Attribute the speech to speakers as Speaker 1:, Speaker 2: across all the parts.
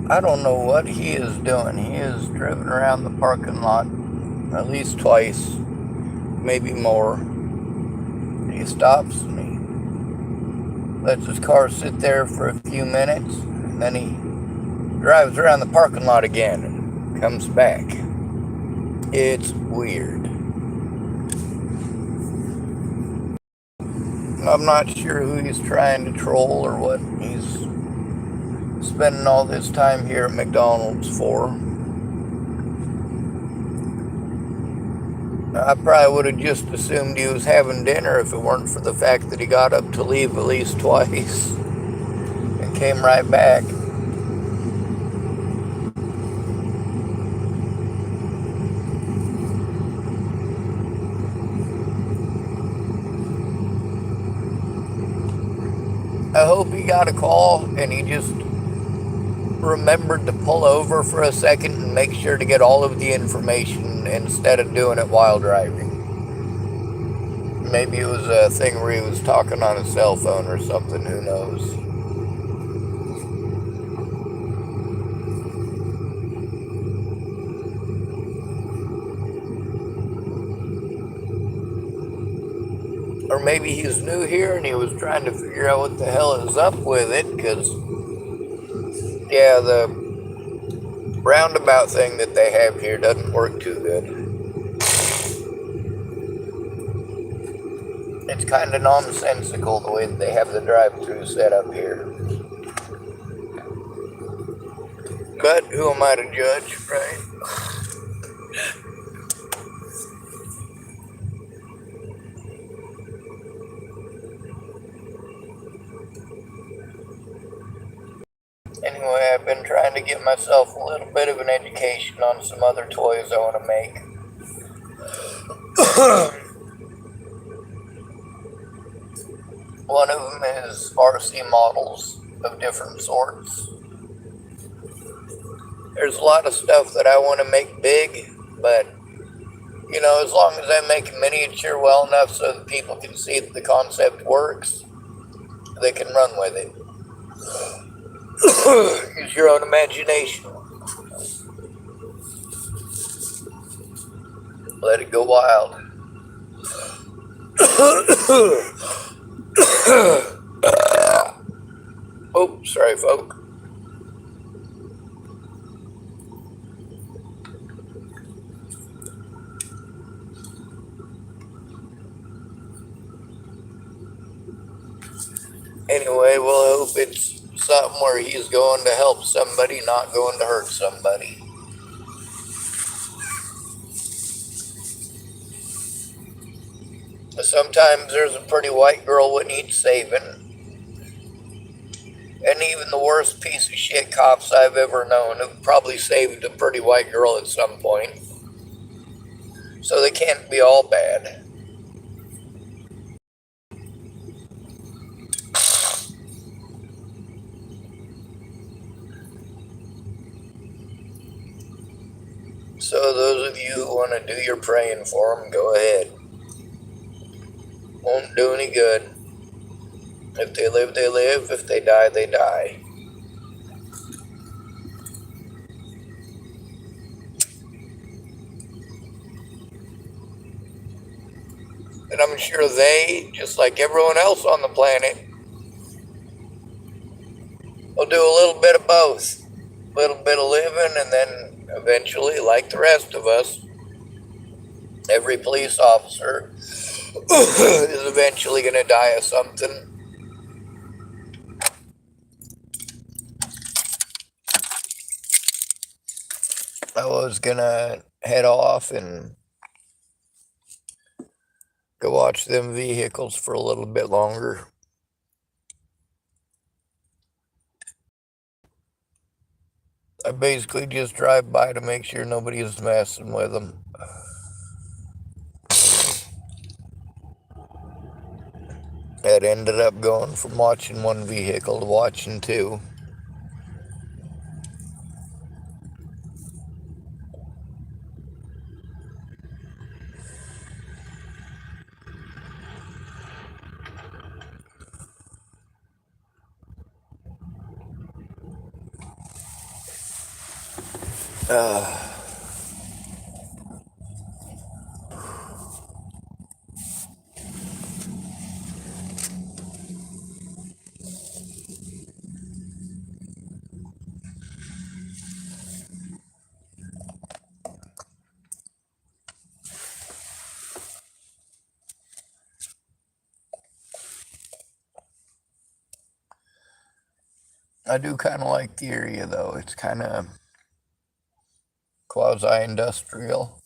Speaker 1: I don't know what he is doing. He is driven around the parking lot at least twice, maybe more. He stops and he lets his car sit there for a few minutes, and then he drives around the parking lot again and comes back. It's weird. I'm not sure who he's trying to troll or what he's spending all this time here at McDonald's for. I probably would have just assumed he was having dinner if it weren't for the fact that he got up to leave at least twice and came right back. I hope he got a call and he just remembered to pull over for a second and make sure to get all of the information instead of doing it while driving. Maybe it was a thing where he was talking on his cell phone or something, who knows. Or maybe he's new here and he was trying to figure out what the hell is up with it, because, yeah, the roundabout thing that they have here doesn't work too good. It's kind of nonsensical the way that they have the drive-through set up here. But who am I to judge, right? Anyway, I've been trying to get myself a little bit of an education on some other toys I want to make. One of them is RC models of different sorts. There's a lot of stuff that I want to make big, but, you know, as long as I make a miniature well enough so that people can see that the concept works, they can run with it. Use your own imagination. Let it go wild. Oh, sorry, folk. Anyway, we'll hope it's something where he's going to help somebody, not going to hurt somebody. Sometimes there's a pretty white girl what needs saving. And even the worst piece of shit cops I've ever known have probably saved a pretty white girl at some point. So they can't be all bad. So those of you who want to do your praying for them, go ahead. Won't do any good. If they live, they live. If they die, they die. And I'm sure they, just like everyone else on the planet, will do a little bit of both. A little bit of living, and then eventually, like the rest of us, every police officer is eventually going to die of something. I was going to head off and go watch them vehicles for a little bit longer. I basically just drive by to make sure nobody is messing with them. That ended up going from watching one vehicle to watching two. Uh, I do kind of like the area though. It's kind of quasi-industrial.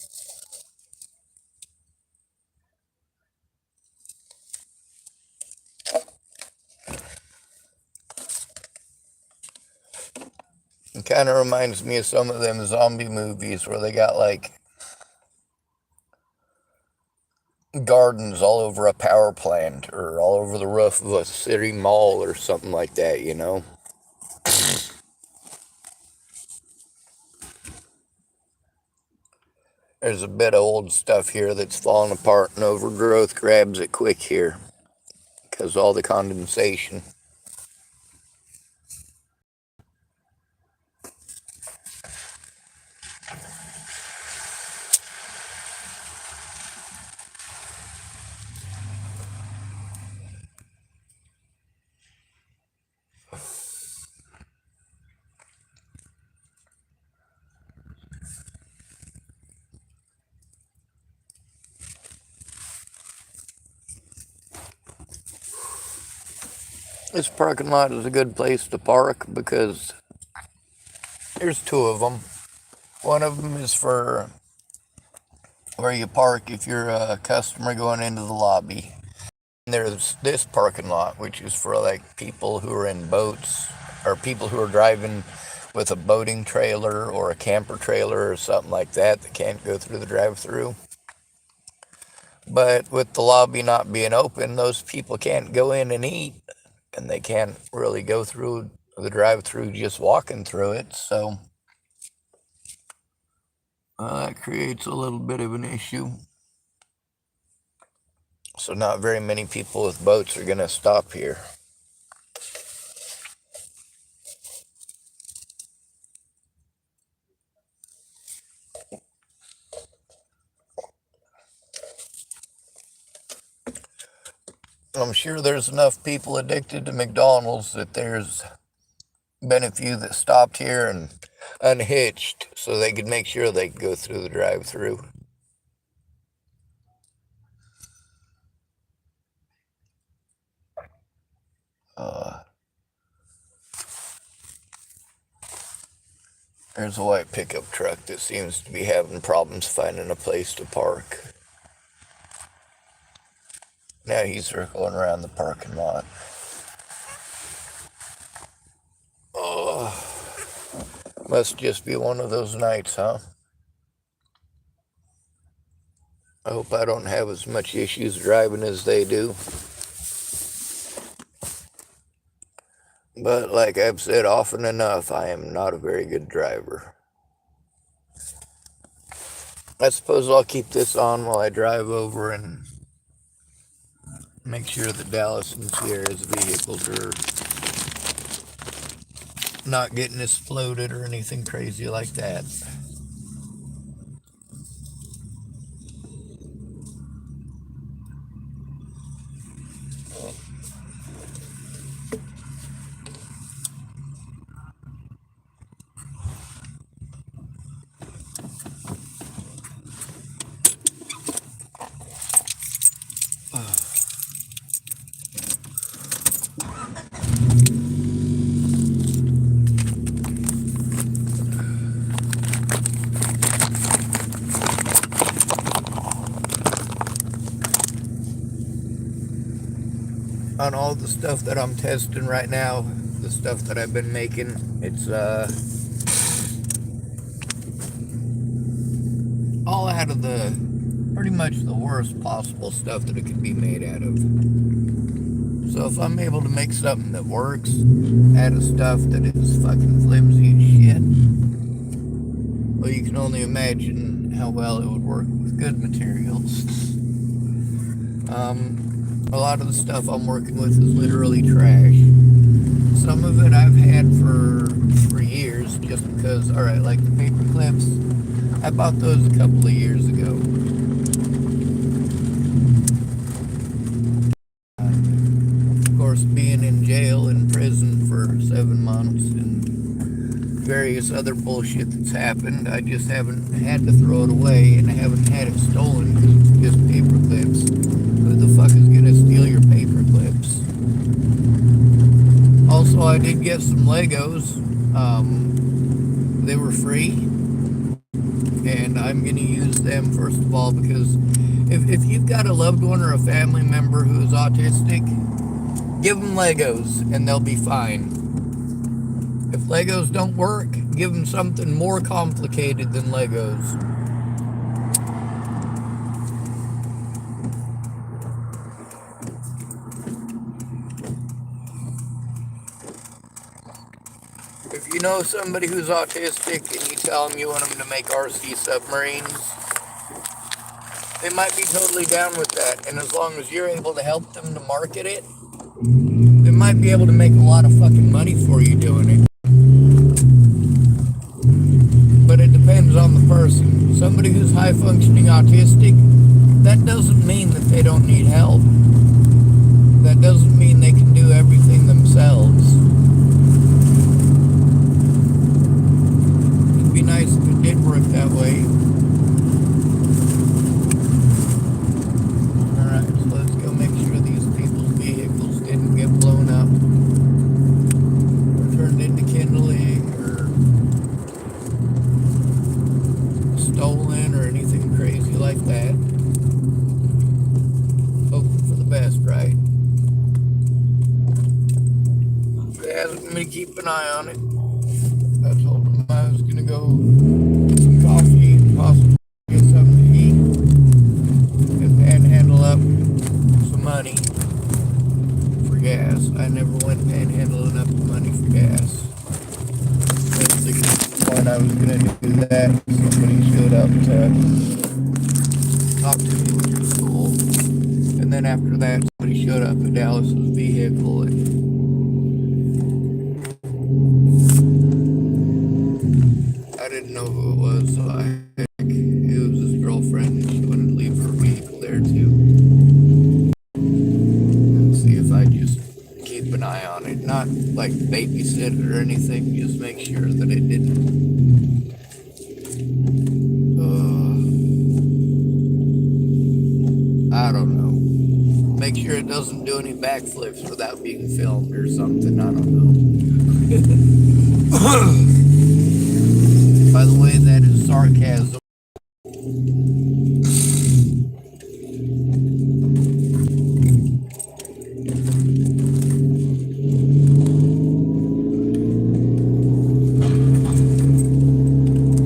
Speaker 1: It kind of reminds me of some of them zombie movies where they got like gardens all over a power plant or all over the roof of a city mall or something like that, you know? There's a bit of old stuff here that's falling apart and overgrowth grabs it quick here because all the condensation. This parking lot is a good place to park because there's two of them. One of them is for where you park if you're a customer going into the lobby. And there's this parking lot, which is for like people who are in boats or people who are driving with a boating trailer or a camper trailer or something like that that can't go through the drive-through. But with the lobby not being open, those people can't go in and eat, and they can't really go through the drive-through just walking through it. So that creates a little bit of an issue. So not very many people with boats are going to stop here. I'm sure there's enough people addicted to McDonald's that there's been a few that stopped here and unhitched so they could make sure they could go through the drive-through. There's a white pickup truck that seems to be having problems finding a place to park. Now he's circling around the parking lot. Oh, must just be one of those nights, huh? I hope I don't have as much issues driving as they do. But like I've said often enough, I am not a very good driver. I suppose I'll keep this on while I drive over and make sure that Dallas and Sierra's vehicles are not getting exploded or anything crazy like that. On all the stuff that I'm testing right now, the stuff that I've been making, it's all out of the pretty much the worst possible stuff that it could be made out of. So if I'm able to make something that works out of stuff that is fucking flimsy as shit, well, you can only imagine how well it would work with good materials. A lot of the stuff I'm working with is literally trash. Some of it I've had for years, just because, alright, like the paper clips, I bought those a couple of years ago. Of course, being in jail and prison for 7 months and various other bullshit that's happened, I just haven't had to throw it away, and I haven't had it stolen because it's just paper clips. Who the fuck is gonna steal your paper clips? Also, I did get some Legos. They were free, and I'm gonna use them first of all because if you've got a loved one or a family member who is autistic, give them Legos and they'll be fine. If Legos don't work, give them something more complicated than Legos. If you know somebody who's autistic and you tell them you want them to make RC submarines, they might be totally down with that. And as long as you're able to help them to market it, they might be able to make a lot of fucking money for you doing it. But it depends on the person. Somebody who's high functioning autistic, that doesn't mean that they don't need help. That doesn't mean they can do everything themselves. It'd be nice if it did work that way. Alright, so let's go make sure these people's vehicles didn't get blown up or turned into kindling or stolen or anything crazy like that. Hoping for the best, right? They asked me to keep an eye on it. I told them I was gonna go get some coffee and possibly get something to eat and panhandle up some money for gas. I never went panhandling up the money for gas. At the point I was gonna do that, somebody showed up to talk to me, which was cool. And then after that, somebody showed up at Dallas's vehicle and I didn't know who it was, so it was his girlfriend, and she wanted to leave her vehicle there too. And see if I just keep an eye on it. Not like babysit it or anything, just make sure that it didn't. I don't know. Make sure it doesn't do any backflips without being filmed or something, I don't know. By the way, that is sarcasm.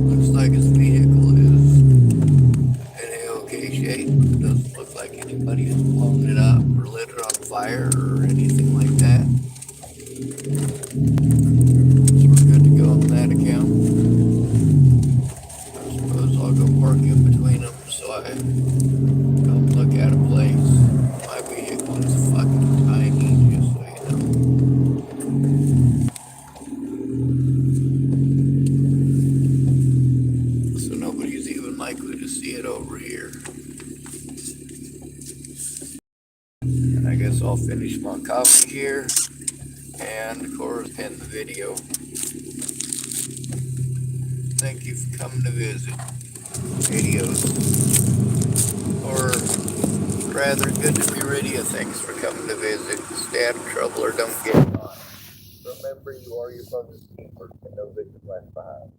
Speaker 1: Looks like his vehicle is in A-OK shape. It doesn't look like anybody has blown it up or lit it on fire or anything like that. So we're good to go on that account. I'll go park in between them so I don't look out of place. My vehicle is fucking tiny, just so you know. So nobody's even likely to see it over here. And I guess I'll finish my coffee here and of course end the video. Thank you for coming to visit. Adios. Or rather, good to be rid of you. Thanks for coming to visit. Stay out of trouble or don't get caught. Remember, you are your brother's keeper and no victim left behind.